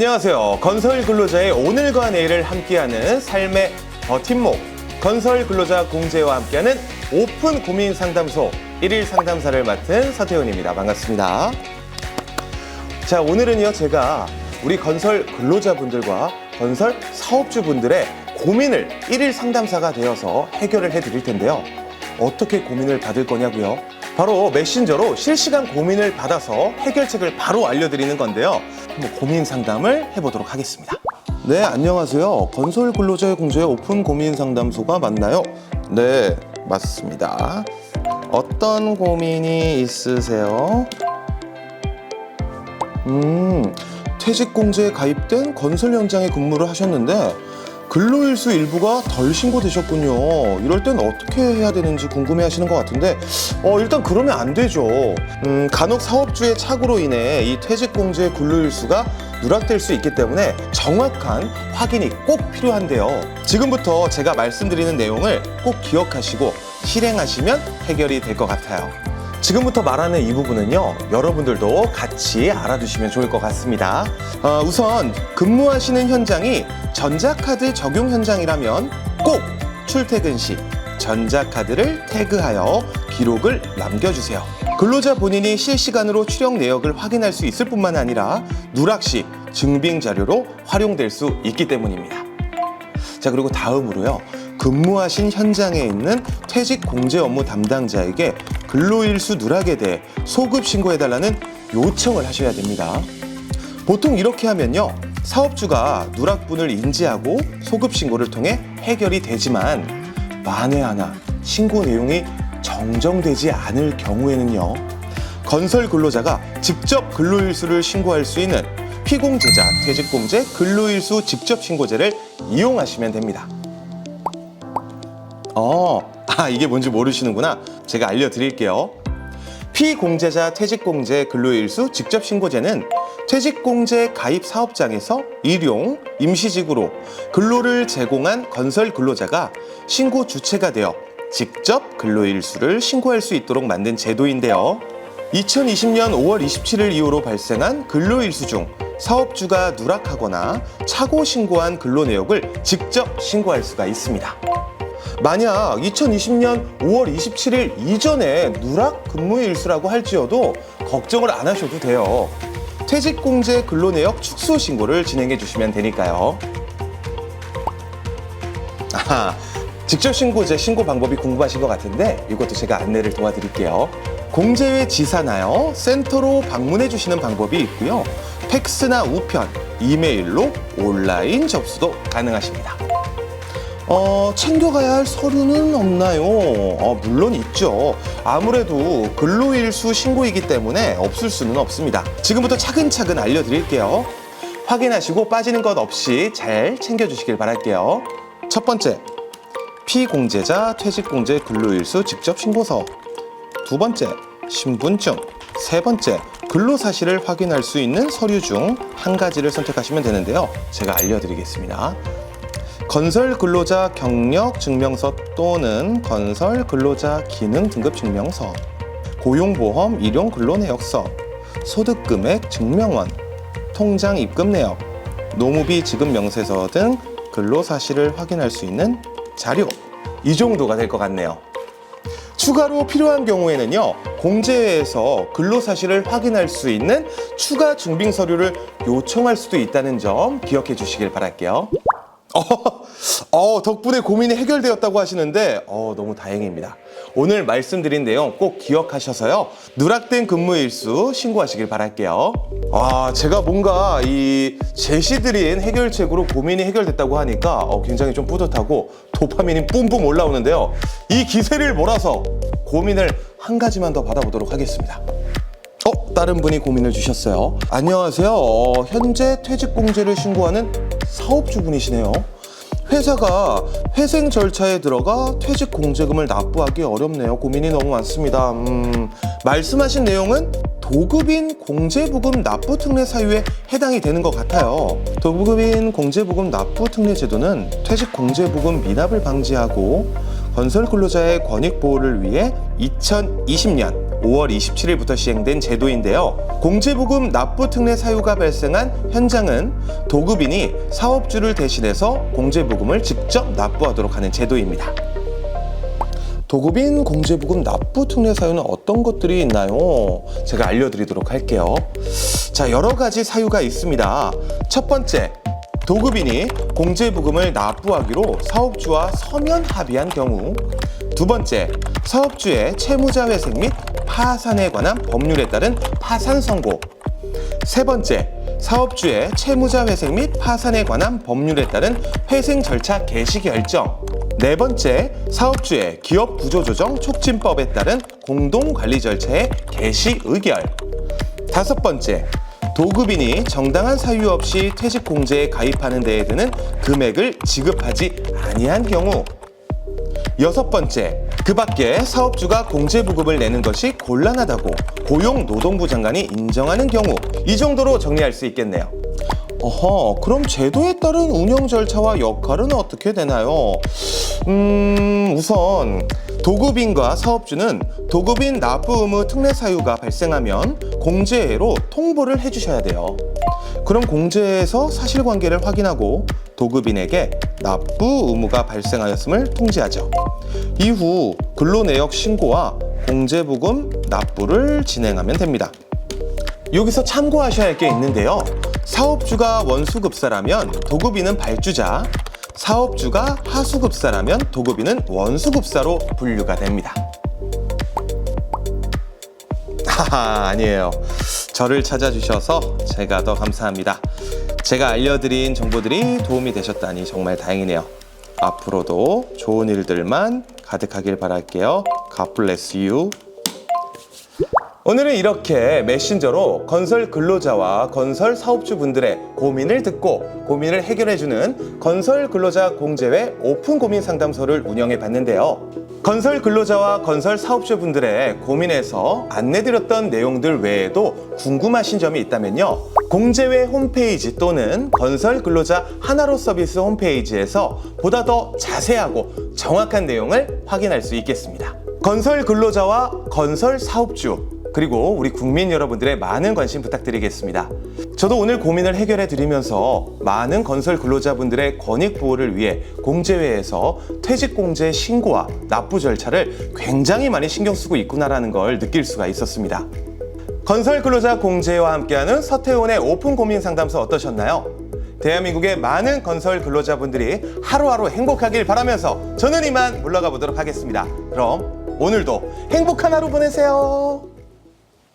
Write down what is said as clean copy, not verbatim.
안녕하세요. 건설 근로자의 오늘과 내일을 함께하는 삶의 버팀목, 건설 근로자 공제와 함께하는 오픈 고민 상담소 1일 상담사를 맡은 서태훈입니다. 반갑습니다. 자, 오늘은요, 제가 우리 건설 근로자분들과 건설 사업주분들의 고민을 1일 상담사가 되어서 해결을 해드릴 텐데요. 어떻게 고민을 받을 거냐고요? 바로 메신저로 실시간 고민을 받아서 해결책을 바로 알려드리는 건데요. 한번 고민 상담을 해보도록 하겠습니다. 네, 안녕하세요. 건설 근로자의 공제 오픈 고민 상담소가 맞나요? 네, 맞습니다. 어떤 고민이 있으세요? 퇴직공제에 가입된 건설 현장에 근무를 하셨는데 근로일수 일부가 덜 신고되셨군요. 이럴 땐 어떻게 해야 되는지 궁금해 하시는 것 같은데 일단 그러면 안 되죠. 간혹 사업주의 착오로 인해 이 퇴직공제 근로일수가 누락될 수 있기 때문에 정확한 확인이 꼭 필요한데요. 지금부터 제가 말씀드리는 내용을 꼭 기억하시고 실행하시면 해결이 될 것 같아요. 지금부터 말하는 이 부분은요, 여러분들도 같이 알아두시면 좋을 것 같습니다. 우선 근무하시는 현장이 전자카드 적용 현장이라면 꼭 출퇴근 시 전자카드를 태그하여 기록을 남겨주세요. 근로자 본인이 실시간으로 출력 내역을 확인할 수 있을 뿐만 아니라 누락 시 증빙 자료로 활용될 수 있기 때문입니다. 자, 그리고 다음으로요, 근무하신 현장에 있는 퇴직 공제 업무 담당자에게 근로일수 누락에 대해 소급 신고해달라는 요청을 하셔야 됩니다. 보통 이렇게 하면요, 사업주가 누락분을 인지하고 소급 신고를 통해 해결이 되지만 만에 하나 신고 내용이 정정되지 않을 경우에는요, 건설 근로자가 직접 근로일수를 신고할 수 있는 피공제자 퇴직공제 근로일수 직접 신고제를 이용하시면 됩니다. 이게 뭔지 모르시는구나. 제가 알려드릴게요. 피공제자 퇴직공제 근로일수 직접 신고제는 퇴직공제 가입 사업장에서 일용, 임시직으로 근로를 제공한 건설 근로자가 신고 주체가 되어 직접 근로일수를 신고할 수 있도록 만든 제도인데요. 2020년 5월 27일 이후로 발생한 근로일수 중 사업주가 누락하거나 착오 신고한 근로 내역을 직접 신고할 수가 있습니다. 만약 2020년 5월 27일 이전에 누락 근무일수라고 할지어도 걱정을 안 하셔도 돼요. 퇴직공제 근로내역 축소 신고를 진행해 주시면 되니까요. 직접 신고제 신고 방법이 궁금하신 것 같은데 이것도 제가 안내를 도와드릴게요. 공제회 지사나요 센터로 방문해 주시는 방법이 있고요. 팩스나 우편, 이메일로 온라인 접수도 가능하십니다. 챙겨가야 할 서류는 없나요? 물론 있죠. 아무래도 근로일수 신고이기 때문에 없을 수는 없습니다. 지금부터 차근차근 알려드릴게요. 확인하시고 빠지는 것 없이 잘 챙겨주시길 바랄게요. 첫 번째, 피공제자 퇴직공제 근로일수 직접 신고서. 두 번째, 신분증. 세 번째, 근로사실을 확인할 수 있는 서류 중 한 가지를 선택하시면 되는데요. 제가 알려드리겠습니다. 건설 근로자 경력 증명서 또는 건설 근로자 기능 등급 증명서, 고용보험 일용 근로내역서, 소득금액 증명원, 통장 입금 내역, 노무비 지급 명세서 등 근로사실을 확인할 수 있는 자료, 이 정도가 될 것 같네요. 추가로 필요한 경우에는요, 공제회에서 근로사실을 확인할 수 있는 추가 증빙 서류를 요청할 수도 있다는 점 기억해 주시길 바랄게요. 덕분에 고민이 해결되었다고 하시는데 너무 다행입니다. 오늘 말씀드린 내용 꼭 기억하셔서요, 누락된 근무일수 신고하시길 바랄게요. 제가 뭔가 이 제시드린 해결책으로 고민이 해결됐다고 하니까 굉장히 좀 뿌듯하고 도파민이 뿜뿜 올라오는데요. 이 기세를 몰아서 고민을 한 가지만 더 받아보도록 하겠습니다. 다른 분이 고민을 주셨어요. 안녕하세요. 현재 퇴직공제를 신고하는 사업주분이시네요. 회사가 회생 절차에 들어가 퇴직공제금을 납부하기 어렵네요. 고민이 너무 많습니다. 말씀하신 내용은 도급인 공제부금 납부 특례 사유에 해당이 되는 것 같아요. 도급인 공제부금 납부 특례 제도는 퇴직공제부금 미납을 방지하고 건설 근로자의 권익 보호를 위해 2020년 5월 27일부터 시행된 제도인데요. 공제보금 납부 특례 사유가 발생한 현장은 도급인이 사업주를 대신해서 공제보금을 직접 납부하도록 하는 제도입니다. 도급인 공제보금 납부 특례 사유는 어떤 것들이 있나요? 제가 알려드리도록 할게요. 자, 여러 가지 사유가 있습니다. 첫 번째, 도급인이 공제보금을 납부하기로 사업주와 서면 합의한 경우. 두 번째, 사업주의 채무자 회생 및 파산에 관한 법률에 따른 파산 선고. 세 번째, 사업주의 채무자 회생 및 파산에 관한 법률에 따른 회생 절차 개시 결정. 네 번째, 사업주의 기업 구조조정 촉진법에 따른 공동관리 절차의 개시 의결. 다섯 번째, 도급인이 정당한 사유 없이 퇴직공제에 가입하는 데에 드는 금액을 지급하지 아니한 경우. 여섯 번째, 그 밖에 사업주가 공제보금을 내는 것이 곤란하다고 고용노동부 장관이 인정하는 경우. 이 정도로 정리할 수 있겠네요. 그럼 제도에 따른 운영 절차와 역할은 어떻게 되나요? 우선 도급인과 사업주는 도급인 납부 의무 특례 사유가 발생하면 공제회로 통보를 해주셔야 돼요. 그럼 공제회에서 사실관계를 확인하고 도급인에게 납부 의무가 발생하였음을 통지하죠. 이후 근로내역 신고와 공제보금 납부를 진행하면 됩니다. 여기서 참고하셔야 할 게 있는데요. 사업주가 원수급사라면 도급인은 발주자, 사업주가 하수급사라면 도급인은 원수급사로 분류가 됩니다. 아니에요. 저를 찾아주셔서 제가 더 감사합니다. 제가 알려드린 정보들이 도움이 되셨다니 정말 다행이네요. 앞으로도 좋은 일들만 가득하길 바랄게요. God bless you. 오늘은 이렇게 메신저로 건설 근로자와 건설 사업주분들의 고민을 듣고 고민을 해결해주는 건설 근로자 공제회 오픈 고민 상담소를 운영해 봤는데요. 건설 근로자와 건설 사업주분들의 고민에서 안내드렸던 내용들 외에도 궁금하신 점이 있다면요. 공제회 홈페이지 또는 건설 근로자 하나로 서비스 홈페이지에서 보다 더 자세하고 정확한 내용을 확인할 수 있겠습니다. 건설 근로자와 건설 사업주 그리고 우리 국민 여러분들의 많은 관심 부탁드리겠습니다. 저도 오늘 고민을 해결해 드리면서 많은 건설 근로자분들의 권익 보호를 위해 공제회에서 퇴직공제 신고와 납부 절차를 굉장히 많이 신경 쓰고 있구나라는 걸 느낄 수가 있었습니다. 건설 근로자 공제회와 함께하는 서태훈의 오픈 고민 상담소 어떠셨나요? 대한민국의 많은 건설 근로자분들이 하루하루 행복하길 바라면서 저는 이만 물러가 보도록 하겠습니다. 그럼 오늘도 행복한 하루 보내세요.